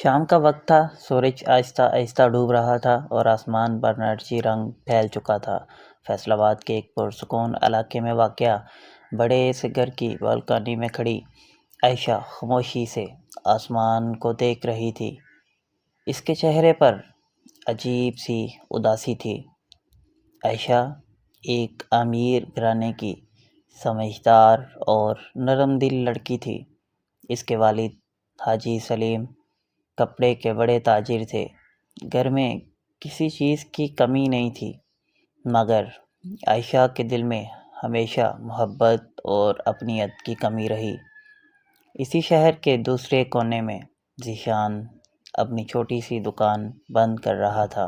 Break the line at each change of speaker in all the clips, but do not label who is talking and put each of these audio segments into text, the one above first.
شام کا وقت تھا، سورج آہستہ آہستہ ڈوب رہا تھا اور آسمان پر نارنجی رنگ پھیل چکا تھا۔ فیصل آباد کے ایک پرسکون علاقے میں واقع بڑے سے گھر کی بالکنی میں کھڑی عائشہ خاموشی سے آسمان کو دیکھ رہی تھی۔ اس کے چہرے پر عجیب سی اداسی تھی۔ عائشہ ایک امیر گھرانے کی سمجھدار اور نرم دل لڑکی تھی۔ اس کے والد حاجی سلیم کپڑے کے بڑے تاجر تھے۔ گھر میں کسی چیز کی کمی نہیں تھی، مگر عائشہ کے دل میں ہمیشہ محبت اور اپنیت کی کمی رہی۔ اسی شہر کے دوسرے کونے میں ذیشان اپنی چھوٹی سی دکان بند کر رہا تھا۔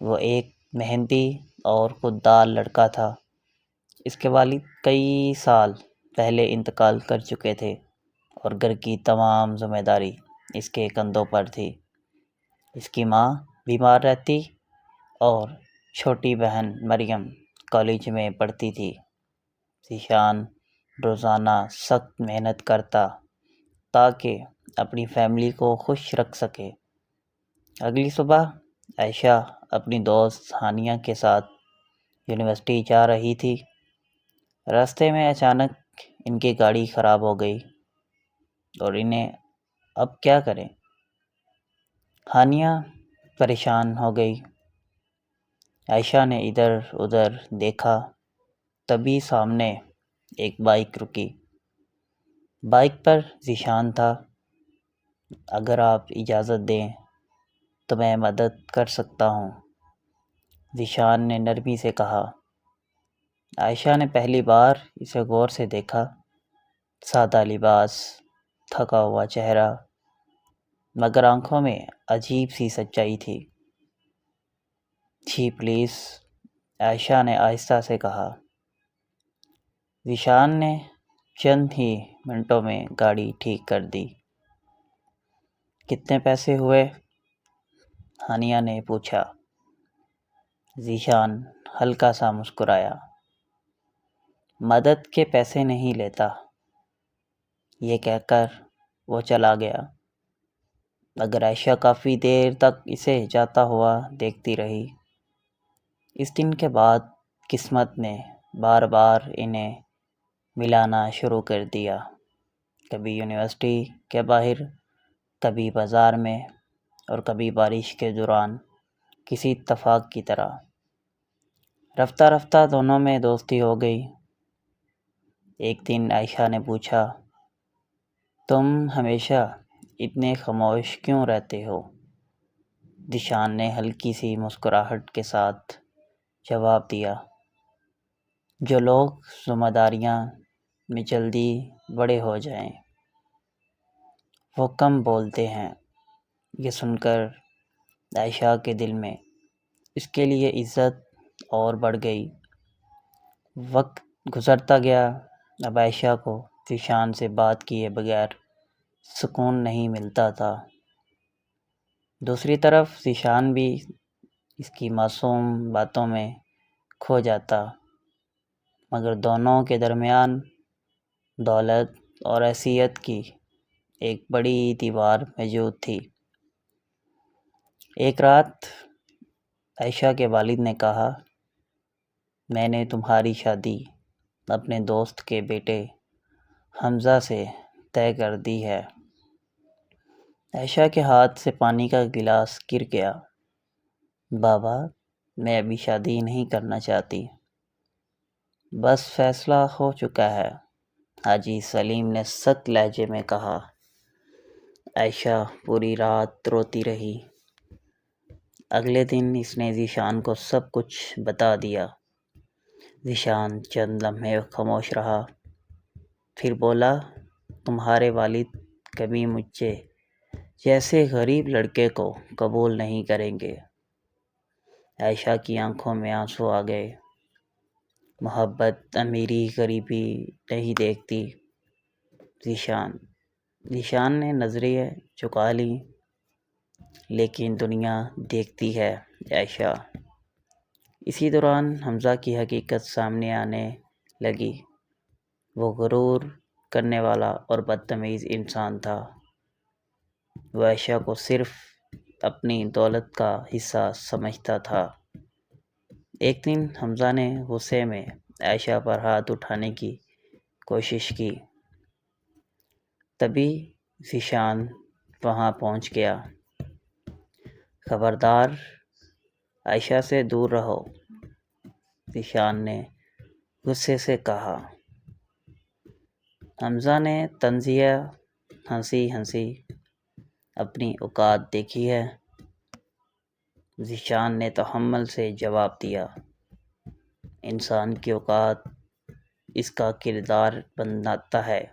وہ ایک محنتی اور خوددار لڑکا تھا۔ اس کے والد کئی سال پہلے انتقال کر چکے تھے اور گھر کی تمام ذمہ داری اس کے کندھوں پر تھی۔ اس کی ماں بیمار رہتی اور چھوٹی بہن مریم کالج میں پڑھتی تھی۔ ذیشان روزانہ سخت محنت کرتا تاکہ اپنی فیملی کو خوش رکھ سکے۔ اگلی صبح عائشہ اپنی دوست ہانیہ کے ساتھ یونیورسٹی جا رہی تھی۔ راستے میں اچانک ان کی گاڑی خراب ہو گئی اور انہیں اب کیا کریں؟ ہانیہ پریشان ہو گئی۔ عائشہ نے ادھر ادھر دیکھا، تبھی سامنے ایک بائک رکی۔ بائک پر ذیشان تھا۔ اگر آپ اجازت دیں تو میں مدد کر سکتا ہوں، ذیشان نے نرمی سے کہا۔ عائشہ نے پہلی بار اسے غور سے دیکھا۔ سادہ لباس، تھکا ہوا چہرہ، مگر آنکھوں میں عجیب سی سچائی تھی۔ جی پلیز، عائشہ نے آہستہ سے کہا۔ ذیشان نے چند ہی منٹوں میں گاڑی ٹھیک کر دی۔ کتنے پیسے ہوئے؟ ہانیہ نے پوچھا۔ ذیشان ہلکا سا مسکرایا۔ مدد کے پیسے نہیں لیتا، یہ کہہ کر وہ چلا گیا، مگر عائشہ کافی دیر تک اسے جاتا ہوا دیکھتی رہی۔ اس دن کے بعد قسمت نے بار بار انہیں ملانا شروع کر دیا، کبھی یونیورسٹی کے باہر، کبھی بازار میں اور کبھی بارش کے دوران کسی اتفاق کی طرح۔ رفتہ رفتہ دونوں میں دوستی ہو گئی۔ ایک دن عائشہ نے پوچھا، تم ہمیشہ اتنے خاموش کیوں رہتے ہو؟ ذیشان نے ہلکی سی مسکراہٹ کے ساتھ جواب دیا، جو لوگ ذمہ داریاں میں جلدی بڑے ہو جائیں وہ کم بولتے ہیں۔ یہ سن کر عائشہ کے دل میں اس کے لیے عزت اور بڑھ گئی۔ وقت گزرتا گیا، اب عائشہ کو ذیشان سے بات کیے بغیر سکون نہیں ملتا تھا۔ دوسری طرف ذیشان بھی اس کی معصوم باتوں میں کھو جاتا، مگر دونوں کے درمیان دولت اور حیثیت کی ایک بڑی دیوار موجود تھی۔ ایک رات عائشہ کے والد نے کہا، میں نے تمہاری شادی اپنے دوست کے بیٹے حمزہ سے طے کر دی ہے۔ عائشہ کے ہاتھ سے پانی کا گلاس گر گیا۔ بابا، میں ابھی شادی نہیں کرنا چاہتی، بس فیصلہ ہو چکا ہے، حاجی سلیم نے سخت لہجے میں کہا۔ عائشہ پوری رات روتی رہی۔ اگلے دن اس نے ذیشان کو سب کچھ بتا دیا۔ ذیشان چند لمحے خاموش رہا، پھر بولا، تمہارے والد کبھی مجھے جیسے غریب لڑکے کو قبول نہیں کریں گے۔ عائشہ کی آنکھوں میں آنسو آ گئے۔ محبت امیری غریبی نہیں دیکھتی، ذیشان نے نظریں جھکا لیں۔ لیکن دنیا دیکھتی ہے عائشہ۔ اسی دوران حمزہ کی حقیقت سامنے آنے لگی۔ وہ غرور کرنے والا اور بدتمیز انسان تھا۔ وہ عائشہ کو صرف اپنی دولت کا حصہ سمجھتا تھا۔ ایک دن حمزہ نے غصے میں عائشہ پر ہاتھ اٹھانے کی کوشش کی، تبھی ذیشان وہاں پہنچ گیا۔ خبردار، عائشہ سے دور رہو، ذیشان نے غصے سے کہا۔ حمزہ نے طنزیہ ہنسی اپنی اوقات دیکھی ہے، ذیشان نے تحمل سے جواب دیا۔ انسان کی اوقات اس کا کردار بناتا ہے،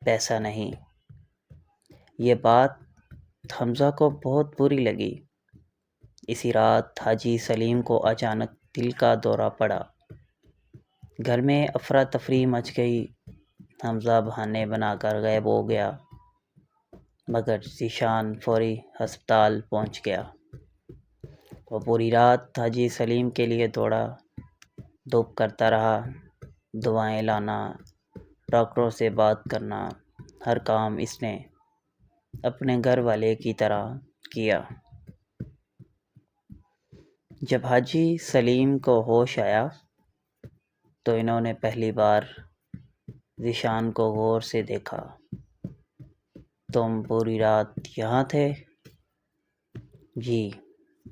پیسہ نہیں۔ یہ بات حمزہ کو بہت بری لگی۔ اسی رات حاجی سلیم کو اچانک دل کا دورہ پڑا۔ گھر میں افراتفری مچ گئی۔ حمزہ بہانے بنا کر غائب ہو گیا، مگر ذیشان فوری ہسپتال پہنچ گیا۔ وہ پوری رات حاجی سلیم کے لیے دوڑا دھوپ کرتا رہا، دعائیں لانا، ڈاکٹروں سے بات کرنا، ہر کام اس نے اپنے گھر والے کی طرح کیا۔ جب حاجی سلیم کو ہوش آیا تو انہوں نے پہلی بار ذیشان کو غور سے دیکھا۔ تم پوری رات یہاں تھے؟ جی،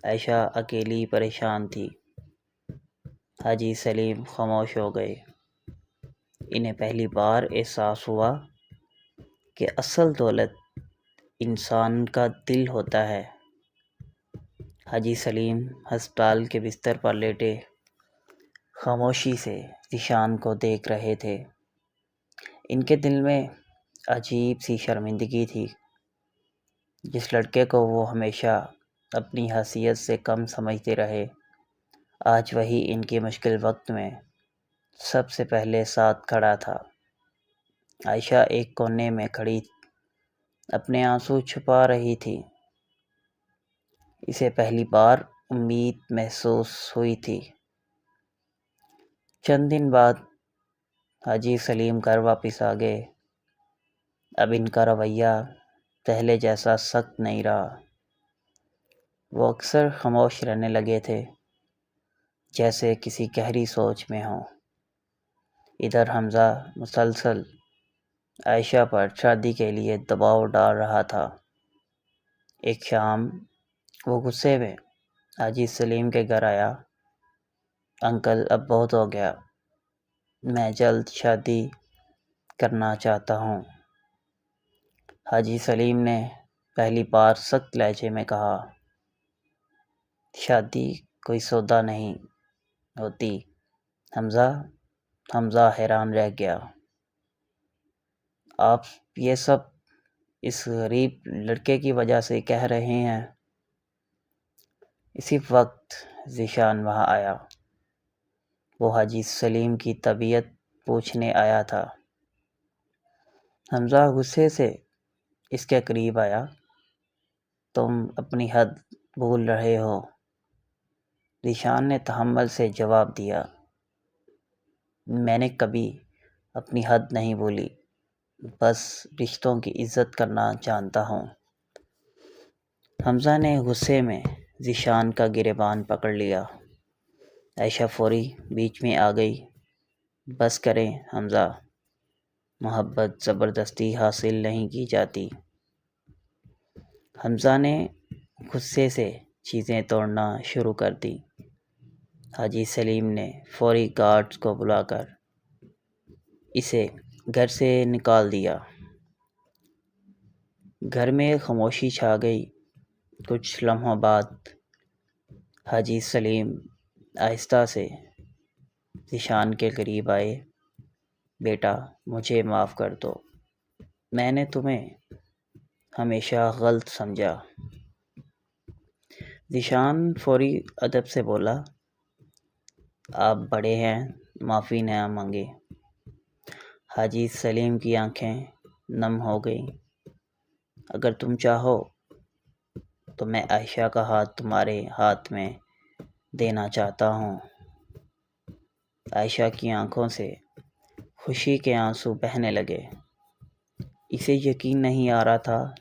عائشہ اکیلی پریشان تھی۔ حاجی سلیم خاموش ہو گئے۔ انہیں پہلی بار احساس ہوا کہ اصل دولت انسان کا دل ہوتا ہے۔ حاجی سلیم ہسپتال کے بستر پر لیٹے خاموشی سے ذیشان کو دیکھ رہے تھے۔ ان کے دل میں عجیب سی شرمندگی تھی۔ جس لڑکے کو وہ ہمیشہ اپنی حیثیت سے کم سمجھتے رہے، آج وہی ان کے مشکل وقت میں سب سے پہلے ساتھ کھڑا تھا۔ عائشہ ایک کونے میں کھڑی اپنے آنسو چھپا رہی تھی۔ اسے پہلی بار امید محسوس ہوئی تھی۔ چند دن بعد حاجی سلیم گھر واپس آ گئے۔ اب ان کا رویہ پہلے جیسا سخت نہیں رہا۔ وہ اکثر خاموش رہنے لگے تھے، جیسے کسی گہری سوچ میں ہوں۔ ادھر حمزہ مسلسل عائشہ پر شادی کے لیے دباؤ ڈال رہا تھا۔ ایک شام وہ غصے میں حاجی سلیم کے گھر آیا۔ انکل، اب بہت ہو گیا، میں جلد شادی کرنا چاہتا ہوں۔ حاجی سلیم نے پہلی بار سخت لہجے میں کہا، شادی کوئی سودا نہیں ہوتی حمزہ حیران رہ گیا۔ آپ یہ سب اس غریب لڑکے کی وجہ سے کہہ رہے ہیں؟ اسی وقت ذیشان وہاں آیا۔ وہ حاجی سلیم کی طبیعت پوچھنے آیا تھا۔ حمزہ غصے سے اس کے قریب آیا۔ تم اپنی حد بھول رہے ہو، ذیشان نے تحمل سے جواب دیا۔ میں نے کبھی اپنی حد نہیں بھولی، بس رشتوں کی عزت کرنا جانتا ہوں۔ حمزہ نے غصے میں ذیشان کا گریبان پکڑ لیا۔ عائشہ فوری بیچ میں آ گئی۔ بس کریں حمزہ، محبت زبردستی حاصل نہیں کی جاتی۔ حمزہ نے غصے سے چیزیں توڑنا شروع کر دی۔ حاجی سلیم نے فوری گارڈز کو بلا کر اسے گھر سے نکال دیا۔ گھر میں خاموشی چھا گئی۔ کچھ لمحوں بعد حاجی سلیم آہستہ سے ذیشان کے قریب آئے۔ بیٹا، مجھے معاف کر دو، میں نے تمہیں ہمیشہ غلط سمجھا۔ ذیشان فوری ادب سے بولا، آپ بڑے ہیں، معافی نہ مانگے۔ حاجی سلیم کی آنکھیں نم ہو گئیں۔ اگر تم چاہو تو میں عائشہ کا ہاتھ تمہارے ہاتھ میں دینا چاہتا ہوں۔ عائشہ کی آنکھوں سے خوشی کے آنسو بہنے لگے۔ اسے یقین نہیں آ رہا تھا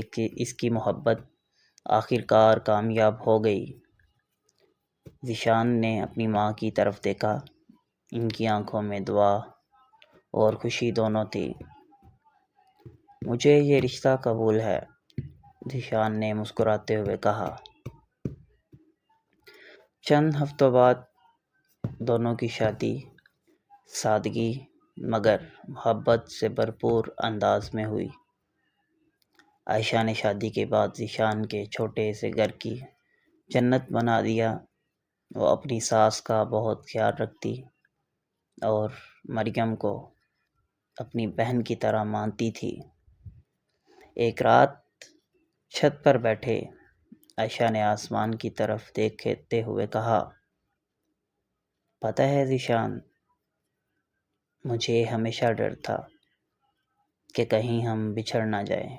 کہ اس کی محبت آخر کار کامیاب ہو گئی۔ ذیشان نے اپنی ماں کی طرف دیکھا۔ ان کی آنکھوں میں دعا اور خوشی دونوں تھی۔ مجھے یہ رشتہ قبول ہے، ذیشان نے مسکراتے ہوئے کہا۔ چند ہفتوں بعد دونوں کی شادی سادگی مگر محبت سے بھرپور انداز میں ہوئی۔ عائشہ نے شادی کے بعد ذیشان کے چھوٹے سے گھر کی جنت بنا دیا۔ وہ اپنی ساس کا بہت خیال رکھتی اور مریم کو اپنی بہن کی طرح مانتی تھی۔ ایک رات چھت پر بیٹھے عائشہ نے آسمان کی طرف دیکھتے ہوئے کہا، پتہ ہے ذیشان، مجھے ہمیشہ ڈر تھا کہ کہیں ہم بچھڑ نہ جائیں۔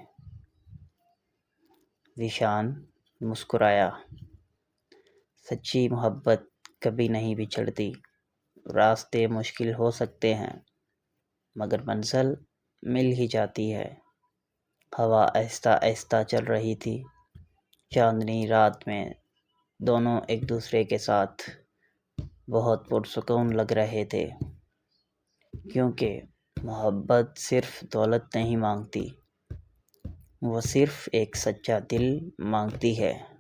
ذیشان مسکرایا۔ سچی محبت کبھی نہیں بچھڑتی۔ راستے مشکل ہو سکتے ہیں مگر منزل مل ہی جاتی ہے۔ ہوا آہستہ آہستہ چل رہی تھی۔ چاندنی رات میں دونوں ایک دوسرے کے ساتھ بہت پرسکون لگ رہے تھے، کیونکہ محبت صرف دولت نہیں مانگتی، وہ صرف ایک سچا دل مانگتی ہے۔